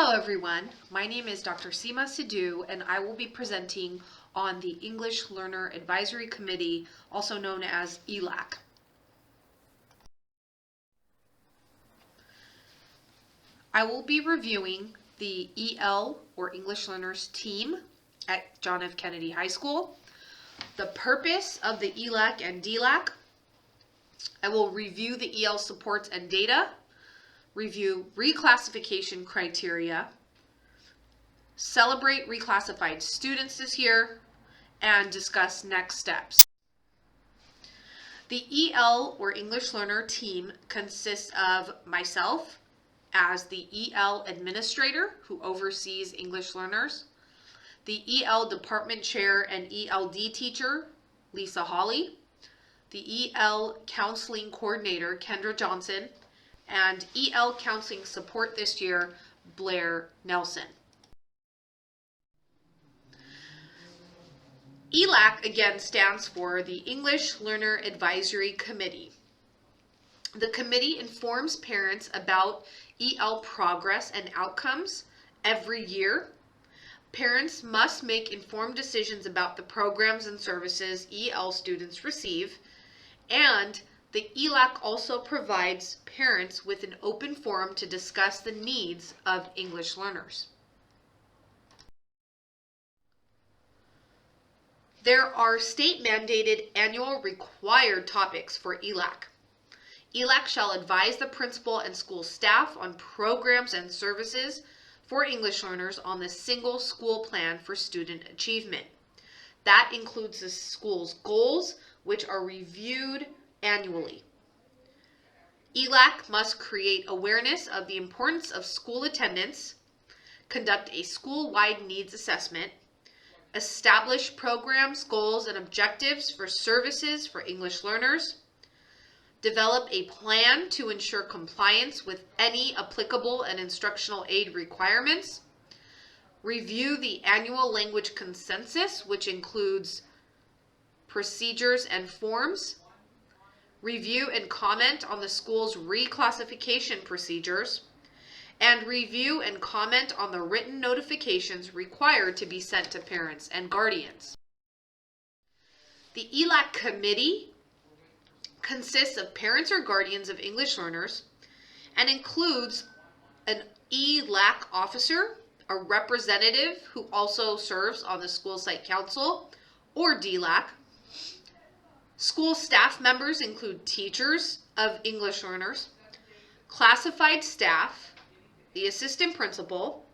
Hello everyone, my name is Dr. Seema Sidhu and I will be presenting on the English Learner Advisory Committee, also known as Elac. I will be reviewing the EL or English Learners team at John F. Kennedy High School, the purpose of the Elac and DLAC. I will review the EL supports and data, review reclassification criteria, celebrate reclassified students this year, and discuss next steps. The EL or English Learner team consists of myself as the EL administrator who oversees English learners, the EL department chair and ELD teacher, Lisa Hawley, the EL counseling coordinator, Kendra Johnson, and EL counseling support this year, Blair Nelson. ELAC again stands for the English Learner Advisory Committee. The committee informs parents about EL progress and outcomes every year. Parents must make informed decisions about the programs and services EL students receive, and the ELAC also provides parents with an open forum to discuss the needs of English learners. There are state-mandated annual required topics for ELAC. ELAC shall advise the principal and school staff on programs and services for English learners on the single school plan for student achievement. That includes the school's goals, which are reviewed annually. ELAC must create awareness of the importance of school attendance, conduct a school-wide needs assessment, establish programs, goals, and objectives for services for English learners, develop a plan to ensure compliance with any applicable and instructional aid requirements, review the annual language consensus, which includes procedures and forms, review and comment on the school's reclassification procedures, and review and comment on the written notifications required to be sent to parents and guardians. The Elac Committee consists of parents or guardians of English learners and includes an Elac officer, a representative who also serves on the school site council, or DLAC. School staff members include teachers of English learners, classified staff, the assistant principal,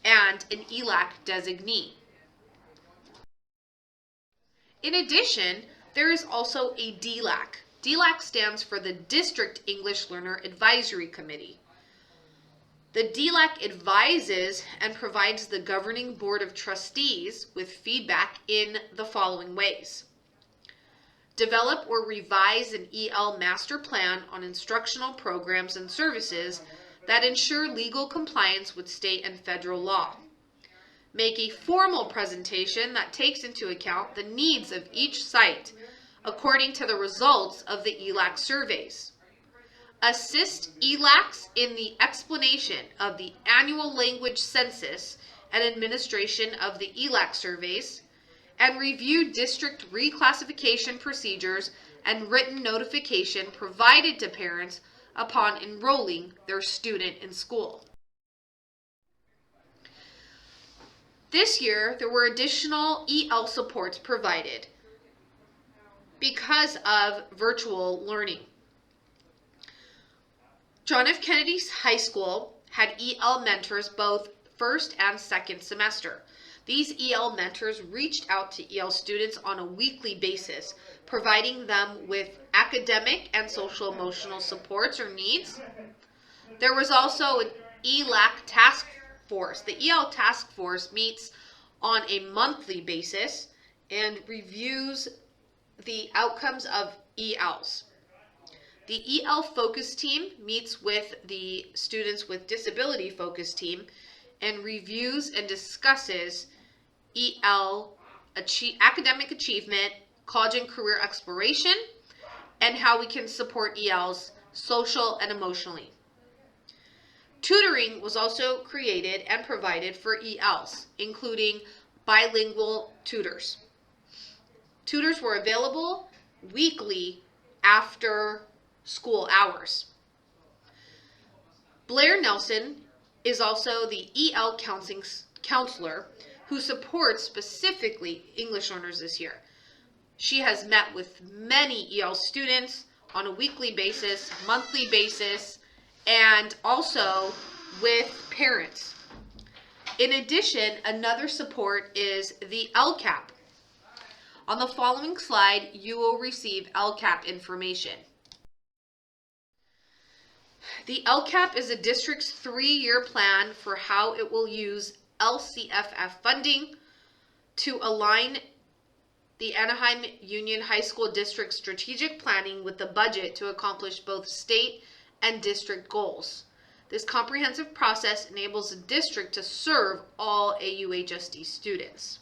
and an ELAC designee. In addition, there is also a DLAC. DLAC stands for the District English Learner Advisory Committee. The DLAC advises and provides the governing board of trustees with feedback in the following ways. Develop or revise an EL master plan on instructional programs and services that ensure legal compliance with state and federal law. Make a formal presentation that takes into account the needs of each site according to the results of the ELAC surveys. Assist ELACs in the explanation of the annual language census and administration of the ELAC surveys, and review district reclassification procedures and written notification provided to parents upon enrolling their student in school. This year, there were additional EL supports provided because of virtual learning. John F. Kennedy High School had EL mentors both first and second semester. These EL mentors reached out to EL students on a weekly basis, providing them with academic and social emotional supports or needs. There was also an ELAC task force. The EL task force meets on a monthly basis and reviews the outcomes of ELs. The EL focus team meets with the students with disability focus team and reviews and discusses EL academic achievement, college and career exploration, and how we can support ELs social and emotionally. Tutoring was also created and provided for ELs, including bilingual tutors. Tutors were available weekly after school hours. Blair Nelson is also the EL counselor who supports specifically English learners this year. She has met with many EL students on a weekly basis, monthly basis, and also with parents. In addition, another support is the Lcap. On the following slide, you will receive Lcap information. The Lcap is a district's 3-year plan for how it will use LCFF funding to align the Anaheim Union High School District's strategic planning with the budget to accomplish both state and district goals. This comprehensive process enables the district to serve all AUHSD students.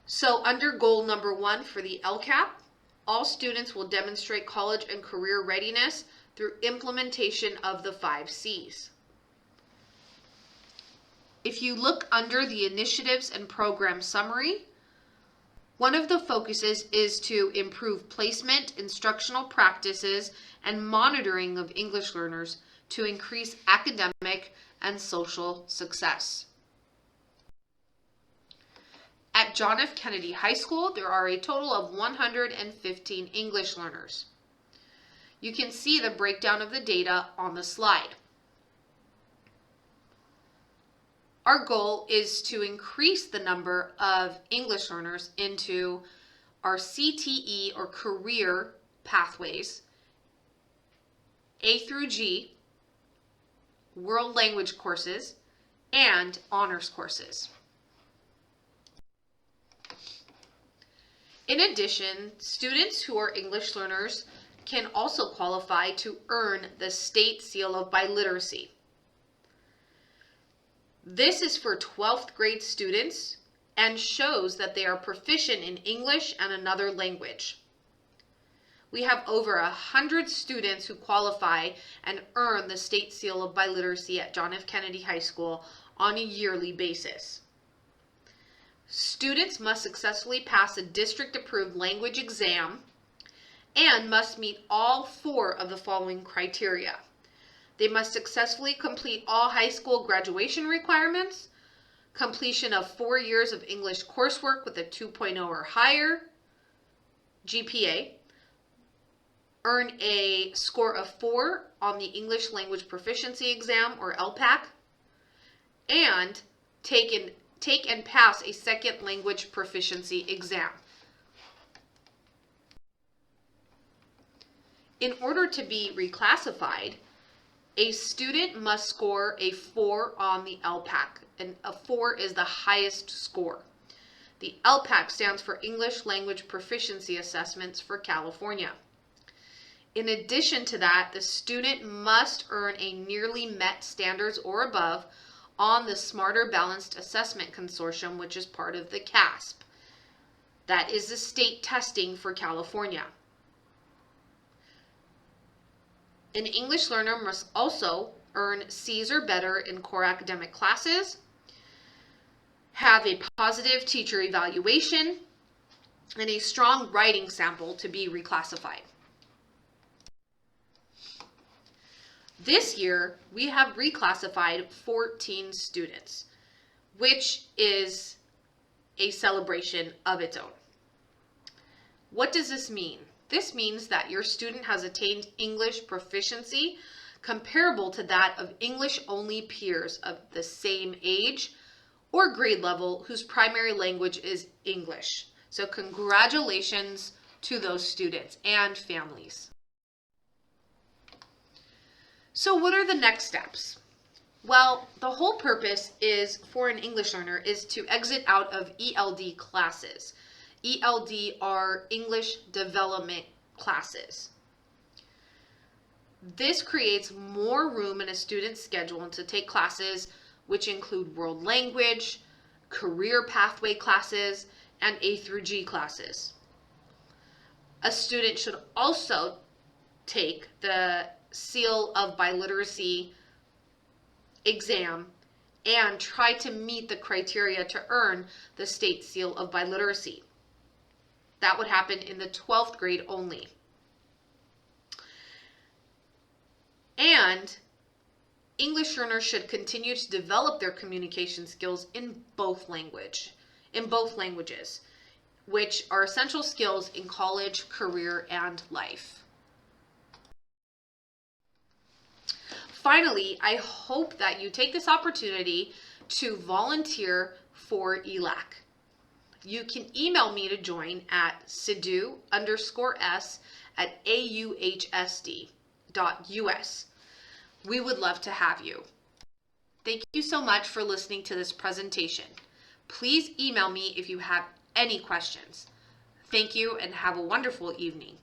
So under goal number 1 for the Lcap, all students will demonstrate college and career readiness through implementation of the 5 C's. If you look under the initiatives and program summary, one of the focuses is to improve placement, instructional practices, and monitoring of English learners to increase academic and social success. At John F. Kennedy High School, there are a total of 115 English learners. You can see the breakdown of the data on the slide. Our goal is to increase the number of English learners into our CTE or career pathways, A through G, world language courses, and honors courses. In addition, students who are English learners can also qualify to earn the State Seal of Biliteracy. This is for 12th grade students and shows that they are proficient in English and another language. We have over 100 students who qualify and earn the State Seal of Biliteracy at John F. Kennedy High School on a yearly basis. Students must successfully pass a district-approved language exam and must meet all 4 of the following criteria. They must successfully complete all high school graduation requirements, completion of 4 years of English coursework with a 2.0 or higher GPA, earn a score of 4 on the English Language Proficiency Exam or LPAC, and take and pass a second language proficiency exam. In order to be reclassified, a student must score a 4 on the LPAC, and a 4 is the highest score. The LPAC stands for English Language Proficiency Assessments for California. In addition to that, the student must earn a nearly met standards or above on the Smarter Balanced Assessment Consortium, which is part of the CASP. That is the state testing for California. An English learner must also earn C's or better in core academic classes, have a positive teacher evaluation, and a strong writing sample to be reclassified. This year, we have reclassified 14 students, which is a celebration of its own. What does this mean? This means that your student has attained English proficiency comparable to that of English-only peers of the same age or grade level whose primary language is English. So congratulations to those students and families. So what are the next steps? Well, the whole purpose is for an English learner is to exit out of ELD classes. ELD are English development classes. This creates more room in a student's schedule to take classes which include world language, career pathway classes, and A through G classes. A student should also take the Seal of Biliteracy exam, and try to meet the criteria to earn the state seal of biliteracy. That would happen in the 12th grade only. And English learners should continue to develop their communication skills in both languages, which are essential skills in college, career, and life. Finally, I hope that you take this opportunity to volunteer for Elac. You can email me to join at sidhu_s@auhsd.us. We would love to have you. Thank you so much for listening to this presentation. Please email me if you have any questions. Thank you and have a wonderful evening.